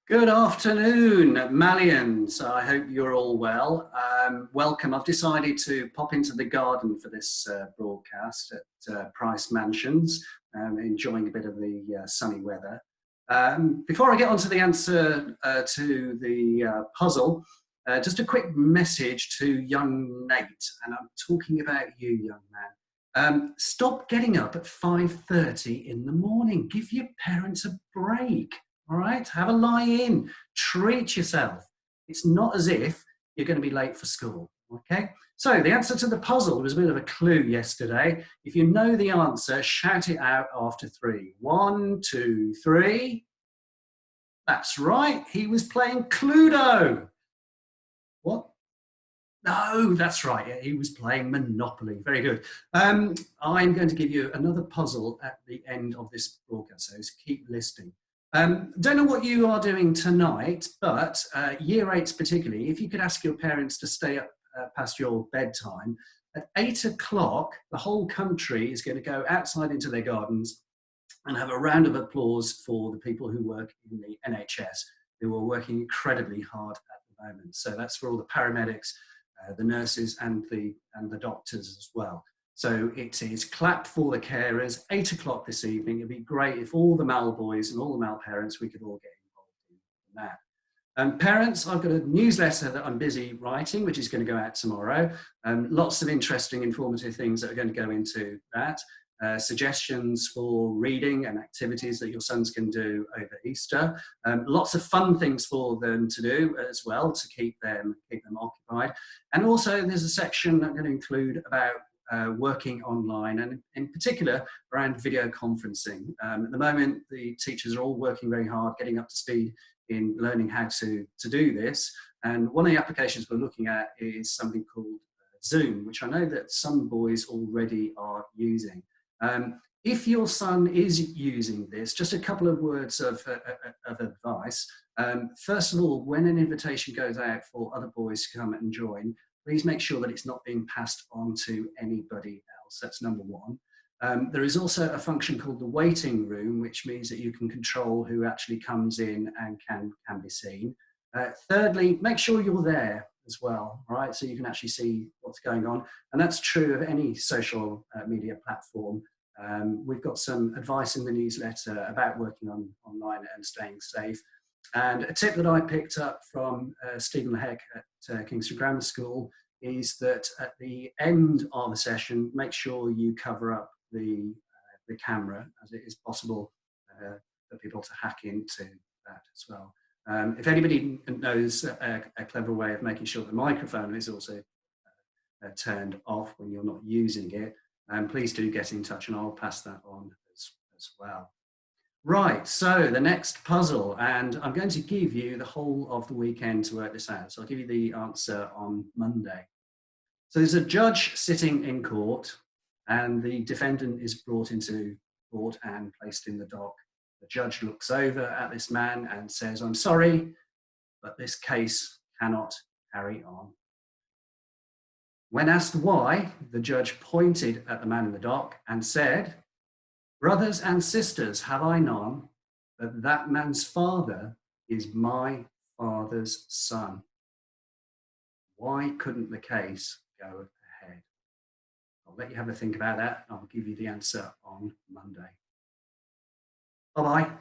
Good afternoon, Malians. I hope you're all well. Welcome. I've decided to pop into the garden for this broadcast at Price Mansions, enjoying a bit of the sunny weather. Before I get on to the answer to the puzzle, just a quick message to young Nate, and I'm talking about you, young man. Stop getting up at 5:30 in the morning. Give your parents a break. All right, have a lie in, treat yourself. It's not as if you're going to be late for school, okay? So the answer to the puzzle was a bit of a clue yesterday. If you know the answer, shout it out after three. 1, 2, 3. That's right, he was playing Cluedo. What? No, that's right, yeah, he was playing Monopoly. Very good. I'm going to give you another puzzle at the end of this broadcast, so keep listening. Don't know what you are doing tonight, but year eights particularly, if you could ask your parents to stay up past your bedtime, at 8 o'clock, the whole country is going to go outside into their gardens and have a round of applause for the people who work in the NHS, who are working incredibly hard at the moment. So that's for all the paramedics, the nurses and the doctors as well. So it is clap for the carers, 8 o'clock this evening. It'd be great if all the Mal boys and all the Mal parents, we could all get involved in that. Parents, I've got a newsletter that I'm busy writing, which is going to go out tomorrow. Lots of interesting, informative things that are going to go into that. Suggestions for reading and activities that your sons can do over Easter. Lots of fun things for them to do as well to keep them occupied. And also there's a section I'm going to include about working online, and in particular around video conferencing. At the moment, the teachers are all working very hard, getting up to speed in learning how to do this. And one of the applications we're looking at is something called Zoom, which I know that some boys already are using. If your son is using this, just a couple of words of advice. First of all, when an invitation goes out for other boys to come and join, please make sure that it's not being passed on to anybody else. That's number one. There is also a function called the waiting room, which means that you can control who actually comes in and can be seen. Thirdly, make sure you're there as well, right? So you can actually see what's going on. And that's true of any social media platform. We've got some advice in the newsletter about working online and staying safe. And a tip that I picked up from Stephen Heck at Kingston Grammar School is that at the end of the session, make sure you cover up the camera, as it is possible for people to hack into that as well. If anybody knows a clever way of making sure the microphone is also turned off when you're not using it, please do get in touch and I'll pass that on as well. Right, so the next puzzle, and I'm going to give you the whole of the weekend to work this out. So I'll give you the answer on Monday. So there's a judge sitting in court and the defendant is brought into court and placed in the dock. The judge looks over at this man and says, "I'm sorry, but this case cannot carry on." When asked why, the judge pointed at the man in the dock and said, "Brothers and sisters, have I none, but that man's father is my father's son." Why couldn't the case go ahead? I'll let you have a think about that. I'll give you the answer on Monday. Bye-bye.